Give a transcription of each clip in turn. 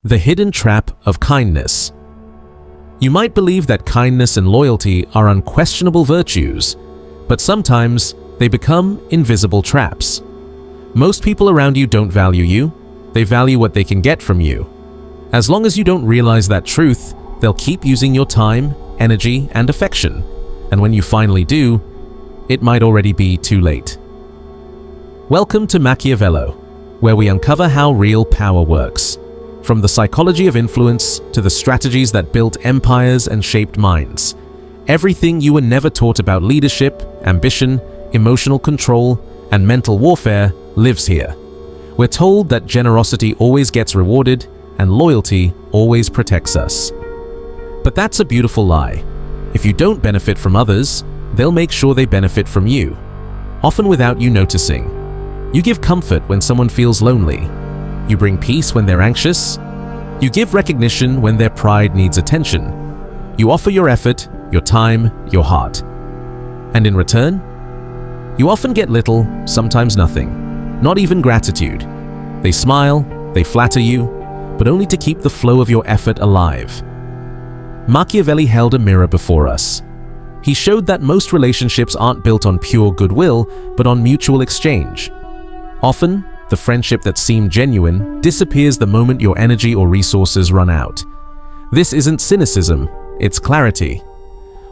The hidden trap of kindness. You might believe that kindness and loyalty are unquestionable virtues, but sometimes they become invisible traps. Most people around you don't value you, they value what they can get from you. As long as you don't realize that truth, they'll keep using your time, energy, and affection. And when you finally do, it might already be too late. Welcome to Machiavelli, where we uncover how real power works. From the psychology of influence to the strategies that built empires and shaped minds. Everything you were never taught about leadership, ambition, emotional control, and mental warfare lives here. We're told that generosity always gets rewarded and loyalty always protects us. But that's a beautiful lie. If you don't benefit from others, they'll make sure they benefit from you, often without you noticing. You give comfort when someone feels lonely. You bring peace when they're anxious. You give recognition when their pride needs attention. You offer your effort, your time, your heart. And in return, you often get little, sometimes nothing, not even gratitude. They smile, they flatter you, but only to keep the flow of your effort alive. Machiavelli held a mirror before us. He showed that most relationships aren't built on pure goodwill, but on mutual exchange. Often, the friendship that seemed genuine disappears the moment your energy or resources run out. This isn't cynicism, it's clarity.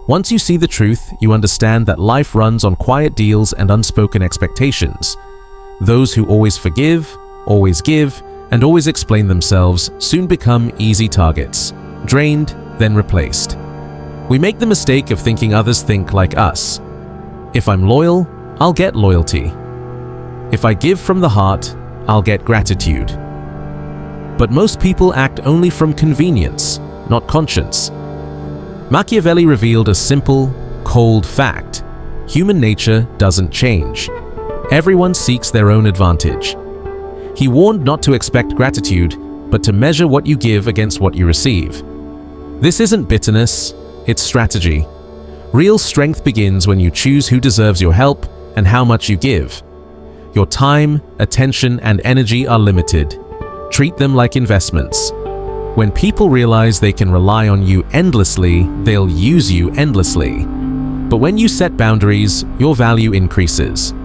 Once you see the truth, you understand that life runs on quiet deals and unspoken expectations. Those who always forgive, always give, and always explain themselves soon become easy targets, drained, then replaced. We make the mistake of thinking others think like us. If I'm loyal, I'll get loyalty. If I give from the heart, I'll get gratitude. But most people act only from convenience, not conscience. Machiavelli revealed a simple, cold fact. Human nature doesn't change. Everyone seeks their own advantage. He warned not to expect gratitude, but to measure what you give against what you receive. This isn't bitterness, it's strategy. Real strength begins when you choose who deserves your help and how much you give. Your time, attention, and energy are limited. Treat them like investments. When people realize they can rely on you endlessly, they'll use you endlessly. But when you set boundaries, your value increases.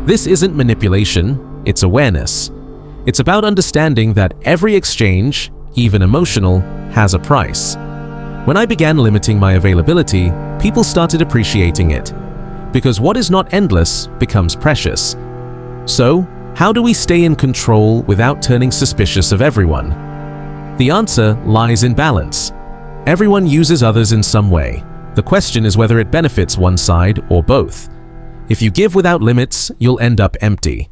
This isn't manipulation, it's awareness. It's about understanding that every exchange, even emotional, has a price. When I began limiting my availability, people started appreciating it. Because what is not endless becomes precious. So, how do we stay in control without turning suspicious of everyone? The answer lies in balance. Everyone uses others in some way. The question is whether it benefits one side or both. If you give without limits, you'll end up empty.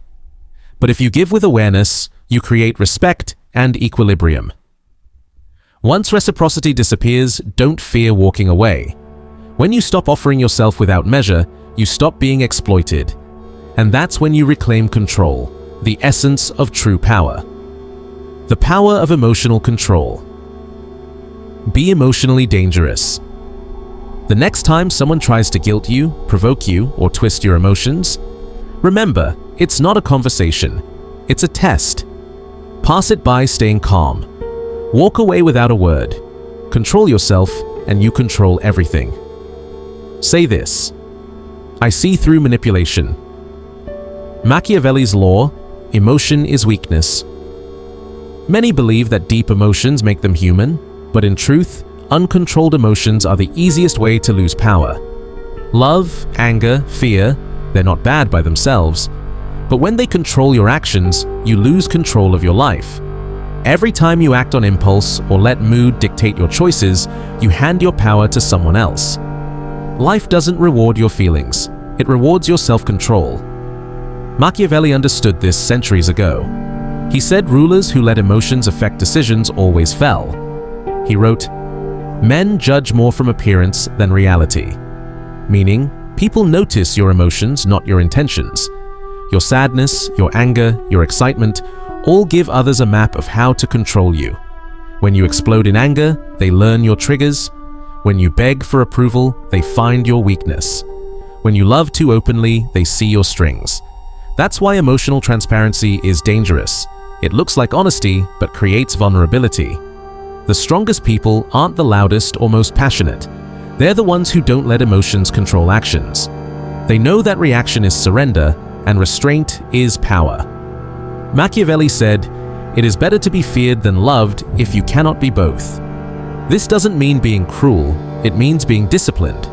But if you give with awareness, you create respect and equilibrium. Once reciprocity disappears, don't fear walking away. When you stop offering yourself without measure, you stop being exploited. And that's when you reclaim control, the essence of true power. The power of emotional control. Be emotionally dangerous. The next time someone tries to guilt you, provoke you, or twist your emotions, remember, it's not a conversation, it's a test. Pass it by staying calm. Walk away without a word. Control yourself, and you control everything. Say this: I see through manipulation. Machiavelli's law, emotion is weakness. Many believe that deep emotions make them human, but in truth, uncontrolled emotions are the easiest way to lose power. Love, anger, fear, they're not bad by themselves, but when they control your actions, you lose control of your life. Every time you act on impulse or let mood dictate your choices, you hand your power to someone else. Life doesn't reward your feelings, it rewards your self-control. Machiavelli understood this centuries ago. He said rulers who let emotions affect decisions always fell. He wrote, "Men judge more from appearance than reality," meaning people notice your emotions, not your intentions. Your sadness, your anger, your excitement all give others a map of how to control you. When you explode in anger, they learn your triggers. When you beg for approval, they find your weakness. When you love too openly, they see your strings. That's why emotional transparency is dangerous. It looks like honesty, but creates vulnerability. The strongest people aren't the loudest or most passionate. They're the ones who don't let emotions control actions. They know that reaction is surrender, and restraint is power. Machiavelli said, "It is better to be feared than loved if you cannot be both." This doesn't mean being cruel, it means being disciplined.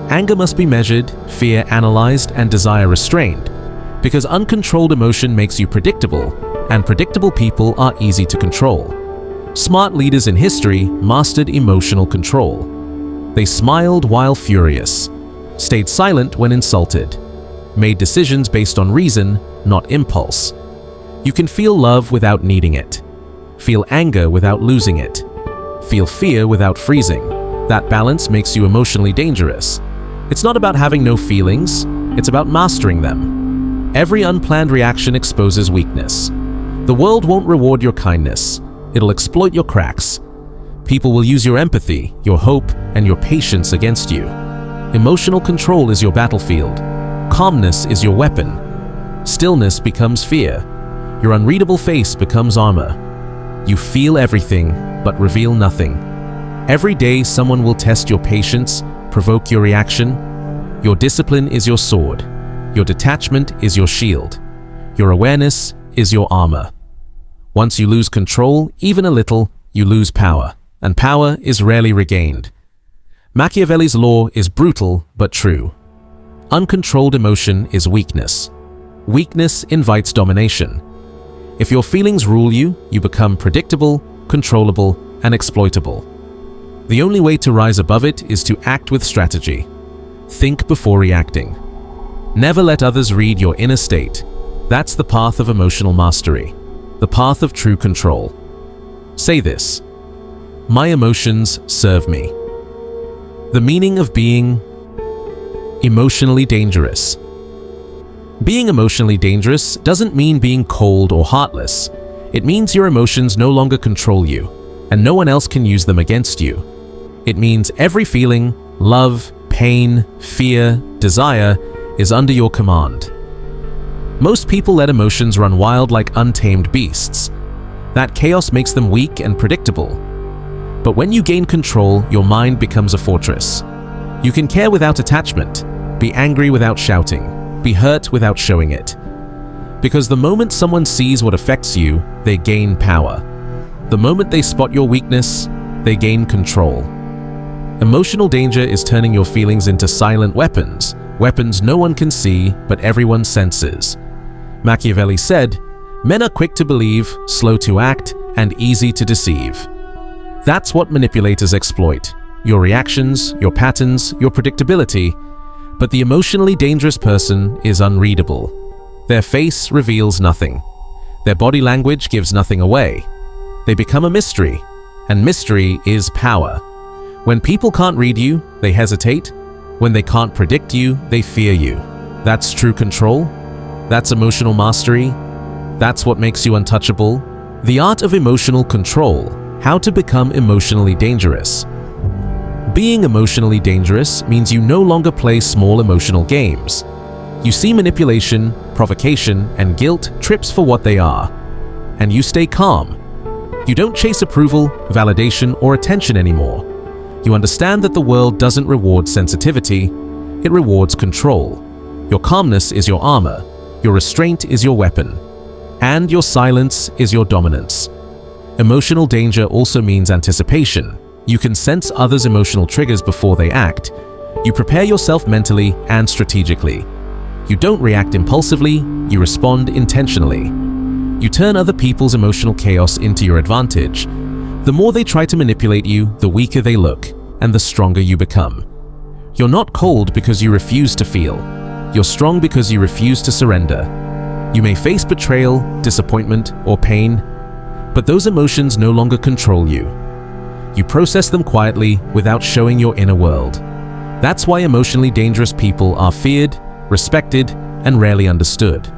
Anger must be measured, fear analyzed, and desire restrained, because uncontrolled emotion makes you predictable, and predictable people are easy to control. Smart leaders in history mastered emotional control. They smiled while furious, stayed silent when insulted, made decisions based on reason, not impulse. You can feel love without needing it, feel anger without losing it, feel fear without freezing. That balance makes you emotionally dangerous. It's not about having no feelings, it's about mastering them. Every unplanned reaction exposes weakness. The world won't reward your kindness, it'll exploit your cracks. People will use your empathy, your hope, and your patience against you. Emotional control is your battlefield. Calmness is your weapon. Stillness becomes fear. Your unreadable face becomes armor. You feel everything, but reveal nothing. Every day someone will test your patience, provoke your reaction. Your discipline is your sword. Your detachment is your shield. Your awareness is your armor. Once you lose control, even a little, you lose power, and power is rarely regained. Machiavelli's law is brutal but true. Uncontrolled emotion is weakness. Weakness invites domination. If your feelings rule you, you become predictable, controllable, and exploitable. The only way to rise above it is to act with strategy. Think before reacting. Never let others read your inner state. That's the path of emotional mastery, the path of true control. Say this: my emotions serve me. The meaning of being emotionally dangerous. Being emotionally dangerous doesn't mean being cold or heartless. It means your emotions no longer control you, and no one else can use them against you. It means every feeling, love, pain, fear, desire, is under your command. Most people let emotions run wild like untamed beasts. That chaos makes them weak and predictable. But when you gain control, your mind becomes a fortress. You can care without attachment, be angry without shouting, be hurt without showing it. Because the moment someone sees what affects you, they gain power. The moment they spot your weakness, they gain control. Emotional danger is turning your feelings into silent weapons, weapons no one can see but everyone senses. Machiavelli said, "Men are quick to believe, slow to act, and easy to deceive." That's what manipulators exploit: your reactions, your patterns, your predictability. But the emotionally dangerous person is unreadable. Their face reveals nothing. Their body language gives nothing away. They become a mystery, and mystery is power. When people can't read you, they hesitate. When they can't predict you, they fear you. That's true control. That's emotional mastery. That's what makes you untouchable. The art of emotional control: how to become emotionally dangerous. Being emotionally dangerous means you no longer play small emotional games. You see manipulation, provocation, and guilt trips for what they are. And you stay calm. You don't chase approval, validation, or attention anymore. You understand that the world doesn't reward sensitivity, it rewards control. Your calmness is your armor, your restraint is your weapon, and your silence is your dominance. Emotional danger also means anticipation. You can sense others' emotional triggers before they act. You prepare yourself mentally and strategically. You don't react impulsively, you respond intentionally. You turn other people's emotional chaos into your advantage. The more they try to manipulate you, the weaker they look, and the stronger you become. You're not cold because you refuse to feel. You're strong because you refuse to surrender. You may face betrayal, disappointment, or pain, but those emotions no longer control you. You process them quietly without showing your inner world. That's why emotionally dangerous people are feared, respected, and rarely understood.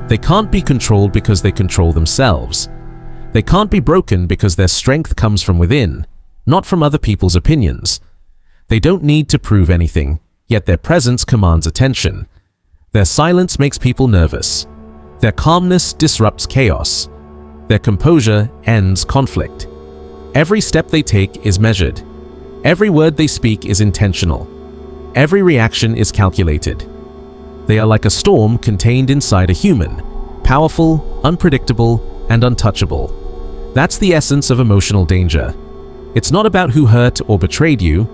They can't be controlled because they control themselves. They can't be broken because their strength comes from within, not from other people's opinions. They don't need to prove anything, yet their presence commands attention. Their silence makes people nervous. Their calmness disrupts chaos. Their composure ends conflict. Every step they take is measured. Every word they speak is intentional. Every reaction is calculated. They are like a storm contained inside a human, powerful, unpredictable, and untouchable. That's the essence of emotional danger. It's not about who hurt or betrayed you.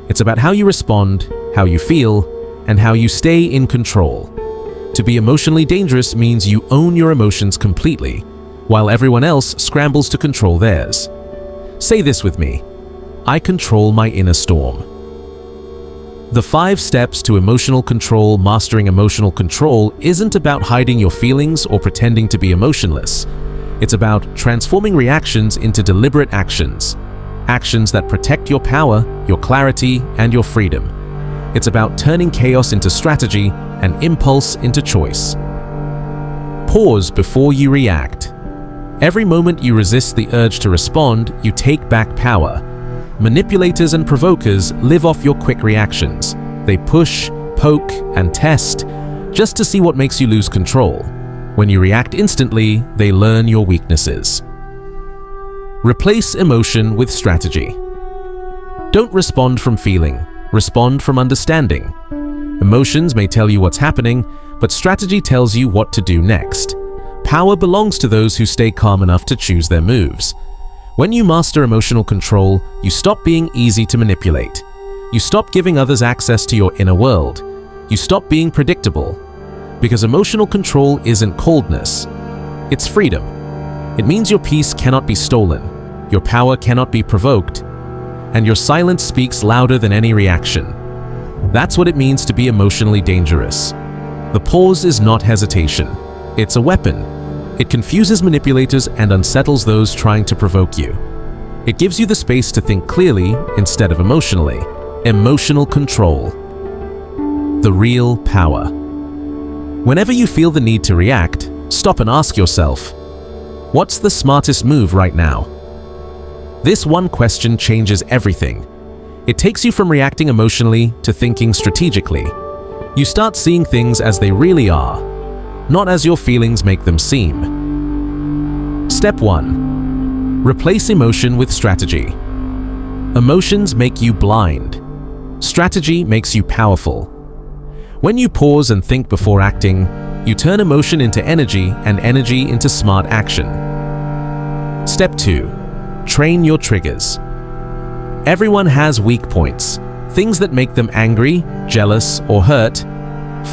It's about how you respond, how you feel, and how you stay in control. To be emotionally dangerous means you own your emotions completely, while everyone else scrambles to control theirs. Say this with me: I control my inner storm. The 5 steps to emotional control. Mastering emotional control isn't about hiding your feelings or pretending to be emotionless. It's about transforming reactions into deliberate actions. Actions that protect your power, your clarity, and your freedom. It's about turning chaos into strategy and impulse into choice. Pause before you react. Every moment you resist the urge to respond, you take back power. Manipulators and provokers live off your quick reactions. They push, poke, and test just to see what makes you lose control. When you react instantly, they learn your weaknesses. Replace emotion with strategy. Don't respond from feeling. Respond from understanding. Emotions may tell you what's happening, but strategy tells you what to do next. Power belongs to those who stay calm enough to choose their moves. When you master emotional control, you stop being easy to manipulate. You stop giving others access to your inner world. You stop being predictable. Because emotional control isn't coldness. It's freedom. It means your peace cannot be stolen, your power cannot be provoked, and your silence speaks louder than any reaction. That's what it means to be emotionally dangerous. The pause is not hesitation. It's a weapon. It confuses manipulators and unsettles those trying to provoke you. It gives you the space to think clearly instead of emotionally. Emotional control. The real power. Whenever you feel the need to react, stop and ask yourself, what's the smartest move right now? This one question changes everything. It takes you from reacting emotionally to thinking strategically. You start seeing things as they really are, not as your feelings make them seem. Step 1. Replace emotion with strategy. Emotions make you blind. Strategy makes you powerful. When you pause and think before acting, you turn emotion into energy and energy into smart action. Step 2. Train your triggers. Everyone has weak points, things that make them angry, jealous, or hurt.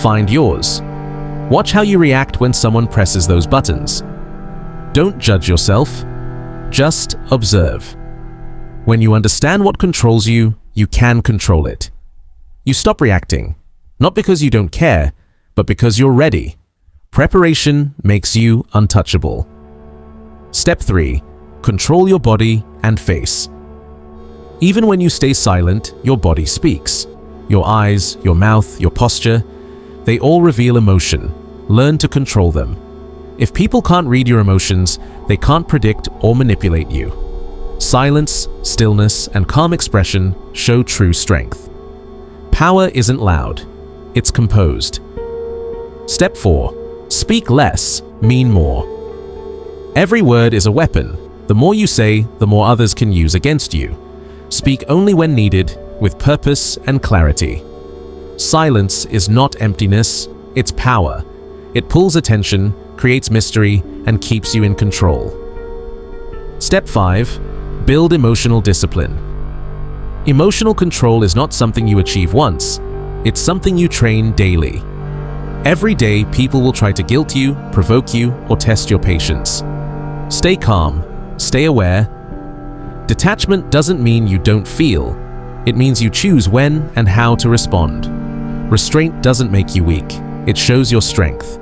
Find yours. Watch how you react when someone presses those buttons. Don't judge yourself. Just observe. When you understand what controls you, you can control it. You stop reacting, not because you don't care, but because you're ready. Preparation makes you untouchable. Step 3. Control your body and face. Even when you stay silent, your body speaks. Your eyes, your mouth, your posture, they all reveal emotion. Learn to control them. If people can't read your emotions, they can't predict or manipulate you. Silence, stillness, and calm expression show true strength. Power isn't loud, it's composed. Step 4. Speak less, mean more. Every word is a weapon. The more you say, the more others can use against you. Speak only when needed, with purpose and clarity. Silence is not emptiness, it's power. It pulls attention, creates mystery, and keeps you in control. Step 5. Build emotional discipline. Emotional control is not something you achieve once, it's something you train daily. Every day, people will try to guilt you, provoke you, or test your patience. Stay calm. Stay aware. Detachment doesn't mean you don't feel. It means you choose when and how to respond. Restraint doesn't make you weak. It shows your strength.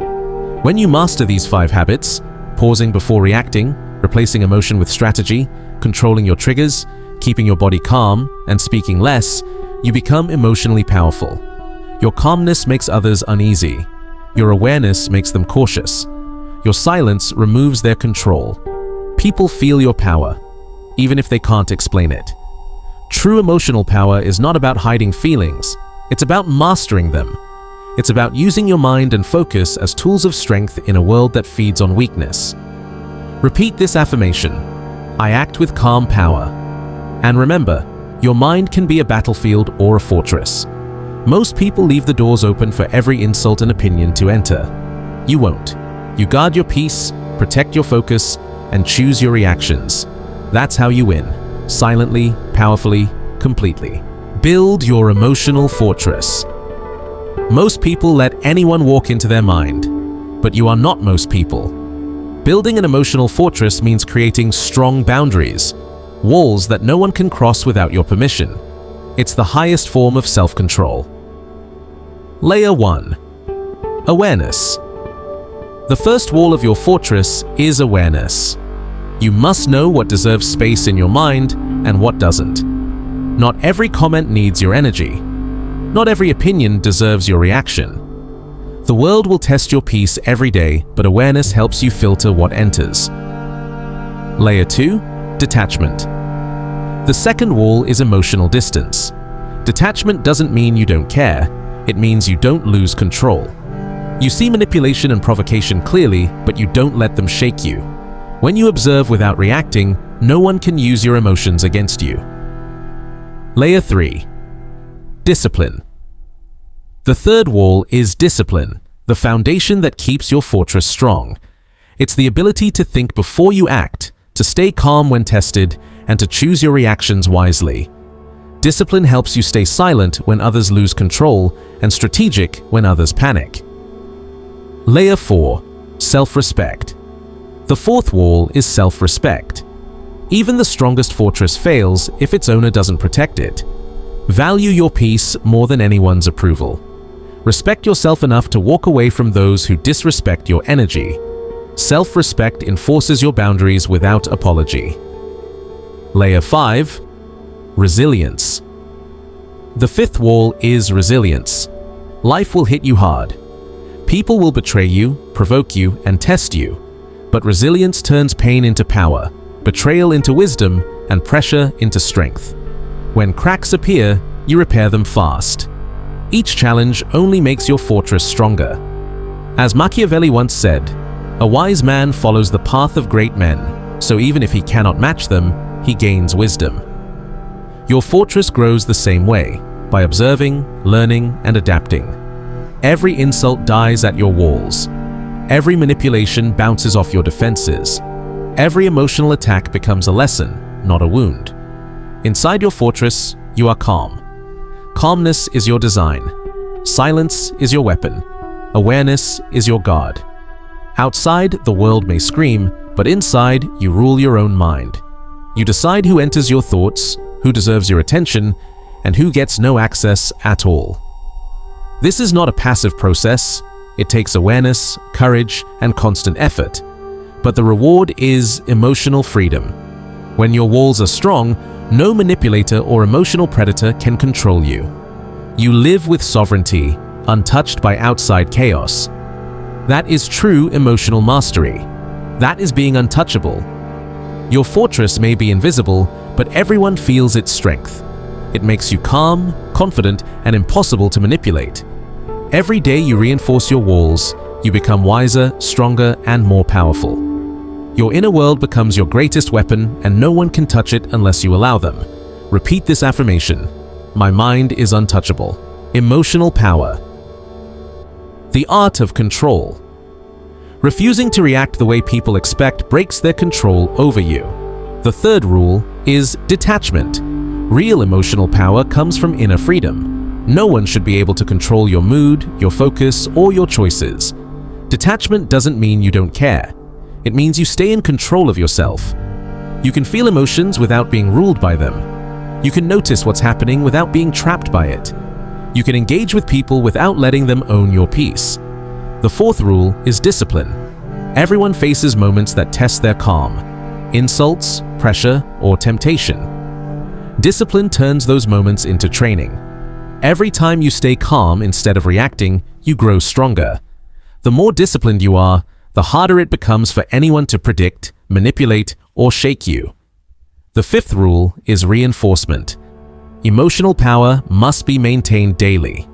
When you master these 5 habits, pausing before reacting, replacing emotion with strategy, controlling your triggers, keeping your body calm, and speaking less, you become emotionally powerful. Your calmness makes others uneasy. Your awareness makes them cautious. Your silence removes their control. People feel your power, even if they can't explain it. True emotional power is not about hiding feelings. It's about mastering them. It's about using your mind and focus as tools of strength in a world that feeds on weakness. Repeat this affirmation: I act with calm power. And remember, your mind can be a battlefield or a fortress. Most people leave the doors open for every insult and opinion to enter. You won't. You guard your peace, protect your focus, and choose your reactions. That's how you win. Silently, powerfully, completely. Build your emotional fortress. Most people let anyone walk into their mind, but you are not most people. Building an emotional fortress means creating strong boundaries, walls that no one can cross without your permission. It's the highest form of self-control. Layer 1. Awareness. The first wall of your fortress is awareness. You must know what deserves space in your mind and what doesn't. Not every comment needs your energy. Not every opinion deserves your reaction. The world will test your peace every day, but awareness helps you filter what enters. Layer 2. Detachment. The second wall is emotional distance. Detachment doesn't mean you don't care. It means you don't lose control. You see manipulation and provocation clearly, but you don't let them shake you. When you observe without reacting, no one can use your emotions against you. Layer 3. Discipline. The third wall is discipline, the foundation that keeps your fortress strong. It's the ability to think before you act, to stay calm when tested, and to choose your reactions wisely. Discipline helps you stay silent when others lose control and strategic when others panic. Layer 4. Self-respect. The fourth wall is self-respect. Even the strongest fortress fails if its owner doesn't protect it. Value your peace more than anyone's approval. Respect yourself enough to walk away from those who disrespect your energy. Self-respect enforces your boundaries without apology. Layer 5. Resilience. The fifth wall is resilience. Life will hit you hard. People will betray you, provoke you, and test you. But resilience turns pain into power, betrayal into wisdom, and pressure into strength. When cracks appear, you repair them fast. Each challenge only makes your fortress stronger. As Machiavelli once said, "A wise man follows the path of great men, so even if he cannot match them, he gains wisdom." Your fortress grows the same way, by observing, learning, and adapting. Every insult dies at your walls. Every manipulation bounces off your defenses. Every emotional attack becomes a lesson, not a wound. Inside your fortress, you are calm. Calmness is your design. Silence is your weapon. Awareness is your guard. Outside, the world may scream, but inside, you rule your own mind. You decide who enters your thoughts, who deserves your attention, and who gets no access at all. This is not a passive process. It takes awareness, courage, and constant effort. But the reward is emotional freedom. When your walls are strong, no manipulator or emotional predator can control you. You live with sovereignty, untouched by outside chaos. That is true emotional mastery. That is being untouchable. Your fortress may be invisible, but everyone feels its strength. It makes you calm, confident, and impossible to manipulate. Every day you reinforce your walls, you become wiser, stronger, and more powerful. Your inner world becomes your greatest weapon, and no one can touch it unless you allow them. Repeat this affirmation: my mind is untouchable. Emotional power. The art of control. Refusing to react the way people expect breaks their control over you. The third rule is detachment. Real emotional power comes from inner freedom. No one should be able to control your mood, your focus, or your choices. Detachment doesn't mean you don't care. It means you stay in control of yourself. You can feel emotions without being ruled by them. You can notice what's happening without being trapped by it. You can engage with people without letting them own your peace. The fourth rule is discipline. Everyone faces moments that test their calm. Insults, pressure, or temptation. Discipline turns those moments into training. Every time you stay calm instead of reacting, you grow stronger. The more disciplined you are, the harder it becomes for anyone to predict, manipulate, or shake you. The fifth rule is reinforcement. Emotional power must be maintained daily.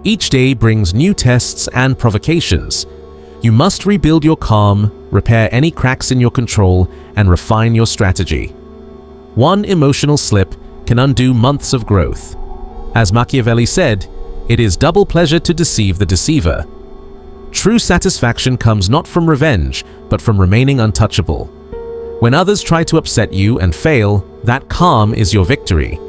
Each day brings new tests and provocations. You must rebuild your calm, repair any cracks in your control, and refine your strategy. One emotional slip can undo months of growth. As Machiavelli said, it is double pleasure to deceive the deceiver. True satisfaction comes not from revenge, but from remaining untouchable. When others try to upset you and fail, that calm is your victory.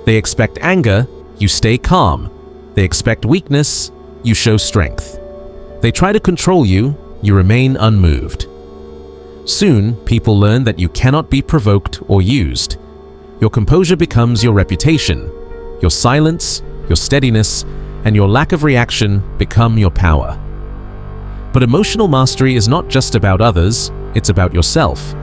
They expect anger, you stay calm. They expect weakness, you show strength. They try to control you, you remain unmoved. Soon, people learn that you cannot be provoked or used. Your composure becomes your reputation. Your silence, your steadiness, and your lack of reaction become your power. But emotional mastery is not just about others, it's about yourself.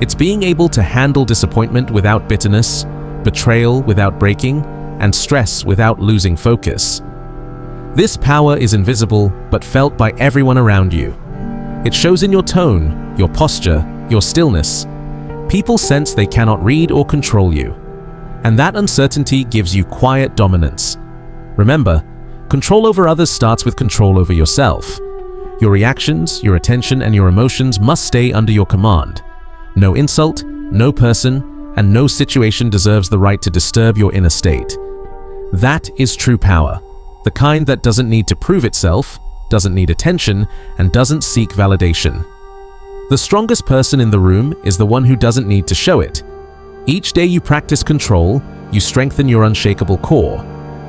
It's being able to handle disappointment without bitterness, betrayal without breaking, and stress without losing focus. This power is invisible but felt by everyone around you. It shows in your tone, your posture, your stillness. People sense they cannot read or control you. And that uncertainty gives you quiet dominance. Remember, control over others starts with control over yourself. Your reactions, your attention, and your emotions must stay under your command. No insult, no person, and no situation deserves the right to disturb your inner state. That is true power, the kind that doesn't need to prove itself, doesn't need attention, and doesn't seek validation. The strongest person in the room is the one who doesn't need to show it. Each day you practice control, you strengthen your unshakable core.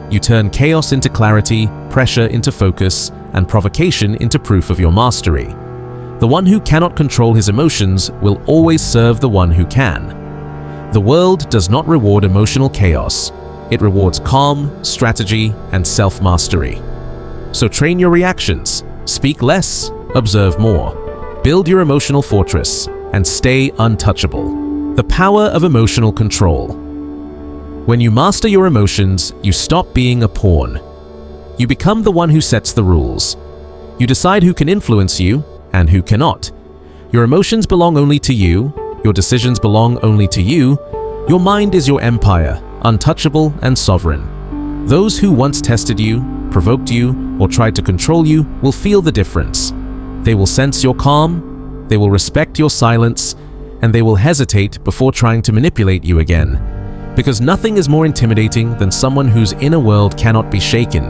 You turn chaos into clarity, pressure into focus, and provocation into proof of your mastery. The one who cannot control his emotions will always serve the one who can. The world does not reward emotional chaos. It rewards calm, strategy, and self-mastery. So train your reactions, speak less, observe more. Build your emotional fortress, and stay untouchable. The power of emotional control. When you master your emotions, you stop being a pawn. You become the one who sets the rules. You decide who can influence you and who cannot. Your emotions belong only to you. Your decisions belong only to you. Your mind is your empire, untouchable and sovereign. Those who once tested you, provoked you, or tried to control you will feel the difference. They will sense your calm, they will respect your silence, and they will hesitate before trying to manipulate you again. Because nothing is more intimidating than someone whose inner world cannot be shaken.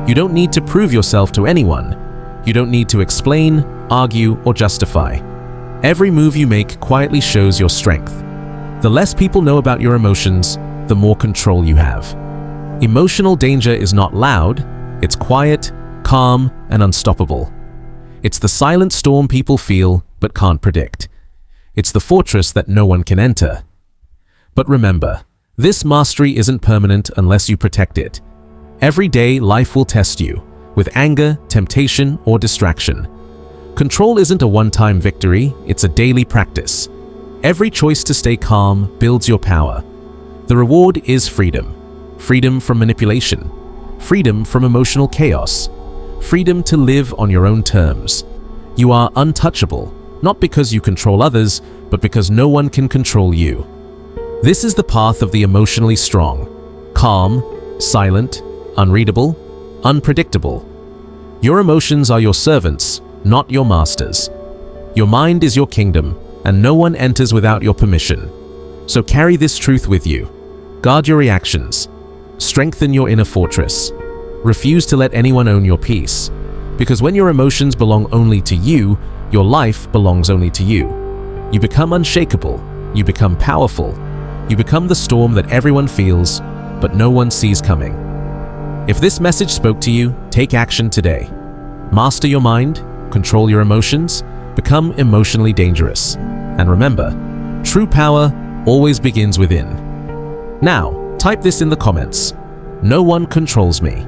You don't need to prove yourself to anyone. You don't need to explain, argue, or justify. Every move you make quietly shows your strength. The less people know about your emotions, the more control you have. Emotional danger is not loud, it's quiet, calm, and unstoppable. It's the silent storm people feel but can't predict. It's the fortress that no one can enter. But remember, this mastery isn't permanent unless you protect it. Every day, life will test you, with anger, temptation, or distraction. Control isn't a one-time victory, it's a daily practice. Every choice to stay calm builds your power. The reward is freedom. Freedom from manipulation. Freedom from emotional chaos. Freedom to live on your own terms. You are untouchable, not because you control others, but because no one can control you. This is the path of the emotionally strong. Calm, silent, unreadable, unpredictable. Your emotions are your servants, not your masters. Your mind is your kingdom, and no one enters without your permission. So carry this truth with you. Guard your reactions. Strengthen your inner fortress. Refuse to let anyone own your peace. Because when your emotions belong only to you, your life belongs only to you. You become unshakable. You become powerful. You become the storm that everyone feels, but no one sees coming. If this message spoke to you, take action today. Master your mind, control your emotions, become emotionally dangerous. And remember, true power always begins within. Now, type this in the comments. No one controls me.